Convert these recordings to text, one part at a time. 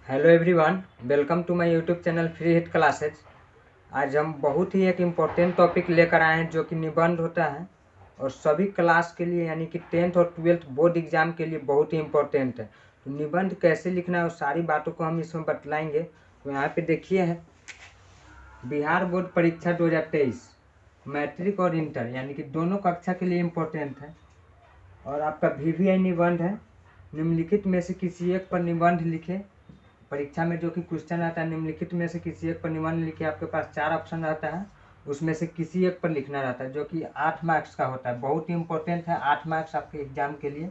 Hello everyone, welcome to my YouTube channel free hit classes. आज हम बहुत ही एक इम्पोर्टेंट टॉपिक लेकर आए हैं जो कि निबंध होता है और सभी क्लास के लिए यानी कि 10th और 12th बोर्ड एग्जाम के लिए बहुत ही इम्पोर्टेंट है। तो निबंध कैसे लिखना है, उस सारी बातों को हम इसमें बतलाएंगे। तो यहाँ पे देखिए है बिहार बोर्ड परीक्षा 2023 मैट्रिक और इंटर यानी कि दोनों कक्षा के लिए इम्पोर्टेंट है। और आपका VVI निबंध है। निम्नलिखित में से किसी एक पर निबंध लिखे। परीक्षा में जो कि क्वेश्चन आता है, निम्नलिखित में से किसी एक पर निबंध लिखे। आपके पास 4 ऑप्शन रहता है, उसमें से किसी एक पर लिखना रहता है जो कि 8 मार्क्स का होता है। बहुत ही इंपॉर्टेंट है, 8 मार्क्स आपके एग्जाम के लिए।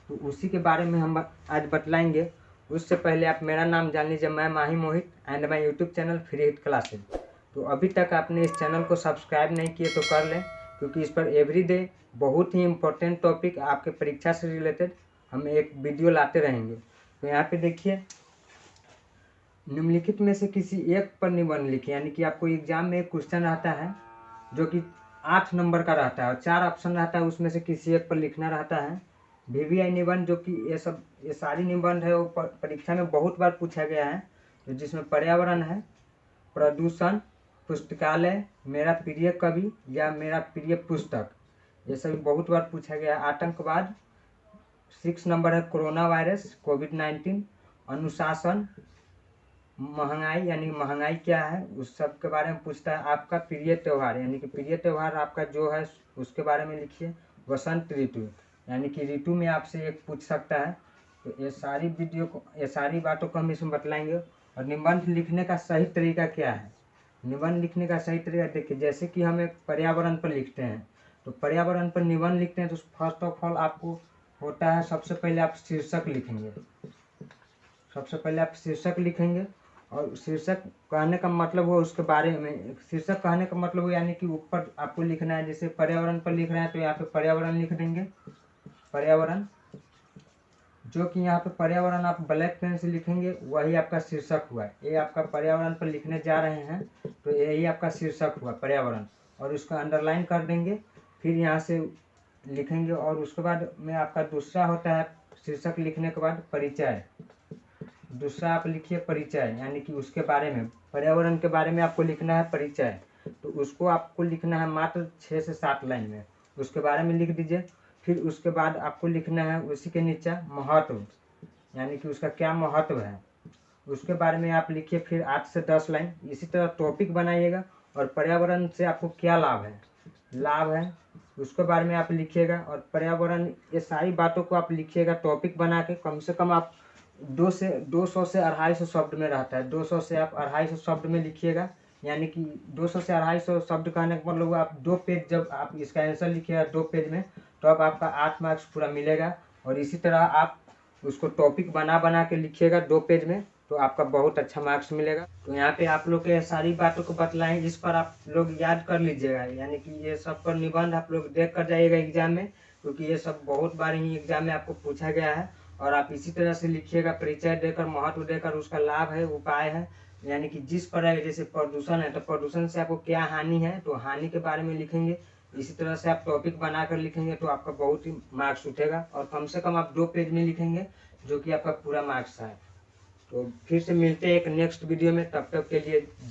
तो उसी के बारे में हम आज बतलाएंगे। उससे पहले आप मेरा नाम जान लीजिए। मैं Mahi Mohit and my YouTube channel free hit classes. तो अभी तक आपने इस चैनल को सब्सक्राइब नहीं किए तो कर लें, क्योंकि इस पर एवरीडे बहुत ही इम्पोर्टेंट टॉपिक आपके परीक्षा से रिलेटेड हम एक वीडियो लाते रहेंगे। तो यहाँ पे देखिए, निम्नलिखित में से किसी एक पर निबंध लिखिए। यानी कि आपको एग्जाम में एक क्वेश्चन आता है जो कि 8 नंबर का रहता है और 4 ऑप्शन रहता है, उसमें से किसी एक पर लिखना रहता है। VVI निबंध जो कि ये सारी निबंध है वो परीक्षा में बहुत बार पूछा गया है। तो जिसमें पर्यावरण है, प्रदूषण, पुस्तकालय, मेरा प्रिय कवि या मेरा प्रिय पुस्तक, ये सभी बहुत बार पूछा गया है। आतंकवाद 6 नंबर है, कोरोना वायरस कोविड-19, अनुशासन, महंगाई यानी महंगाई क्या है उस सब के बारे में पूछता है। आपका प्रिय त्यौहार यानी कि प्रिय त्यौहार आपका जो है उसके बारे में लिखिए। वसंत ऋतु यानी कि ऋतु में आपसे एक पूछ सकता है। तो ये सारी बातों को हम इसमें बतलाएंगे। और निबंध लिखने का सही तरीका क्या है, निबंध लिखने का सही तरीका देखिए। जैसे कि हम एक पर्यावरण पर लिखते हैं, तो पर्यावरण पर निबंध लिखते हैं तो फर्स्ट ऑफ ऑल आपको होता है, सबसे पहले आप शीर्षक लिखेंगे। सबसे पहले आप शीर्षक लिखेंगे और शीर्षक कहने का मतलब हो उसके बारे में, शीर्षक कहने का मतलब हो यानी कि ऊपर आपको लिखना है। जैसे पर्यावरण पर लिख रहे हैं तो यहाँ पे पर्यावरण लिख देंगे। पर्यावरण जो कि यहाँ पे पर्यावरण आप ब्लैक पेन से लिखेंगे, वही आपका शीर्षक हुआ। ये आपका पर्यावरण पर लिखने जा रहे हैं तो यही आपका शीर्षक हुआ पर्यावरण, और उसका अंडरलाइन कर देंगे। फिर यहाँ से लिखेंगे और उसके बाद में आपका दूसरा होता है शीर्षक लिखने के बाद परिचय। दूसरा आप लिखिए परिचय यानी कि उसके बारे में, पर्यावरण के बारे में आपको लिखना है परिचय। तो उसको आपको लिखना है मात्र 6 से 7 लाइन में, उसके बारे में लिख दीजिए। फिर उसके बाद आपको लिखना है उसी के नीचे महत्व, यानी कि उसका क्या महत्व है उसके बारे में आप लिखिए। फिर 8 से 10 लाइन इसी तरह टॉपिक बनाइएगा। और पर्यावरण से आपको क्या लाभ है उसके बारे में आप लिखिएगा। और पर्यावरण, ये सारी बातों को आप लिखिएगा टॉपिक बना के। कम से कम आप 200 से 250 शब्द में रहता है, 200 से आप 250 शब्द में लिखिएगा। यानी कि 200 से 250 शब्द कहने का मतलब आप 2 पेज, जब आप इसका आंसर लिखिएगा 2 पेज में, तो अब आपका 8 मार्क्स पूरा मिलेगा। और इसी तरह आप उसको टॉपिक बना के लिखिएगा 2 पेज में, तो आपका बहुत अच्छा मार्क्स मिलेगा। तो यहाँ पे आप लोग के सारी बातों को बतलाएं, इस पर आप लोग याद कर लीजिएगा। यानी कि ये सब पर निबंध आप लोग देख कर जाइएगा एग्जाम में, क्योंकि ये सब बहुत बार ही एग्जाम में आपको पूछा गया है। और आप इसी तरह से लिखिएगा, परिचय देकर, महत्व देकर, उसका लाभ है, उपाय है। यानी कि जिस पर जैसे प्रदूषण है तो प्रदूषण से आपको क्या हानि है तो हानि के बारे में लिखेंगे। इसी तरह से आप टॉपिक बनाकर लिखेंगे तो आपका बहुत ही मार्क्स उठेगा। और कम से कम आप 2 पेज में लिखेंगे जो कि आपका पूरा मार्क्स है। तो फिर से मिलते हैं एक नेक्स्ट वीडियो में, तब तक के लिए जय।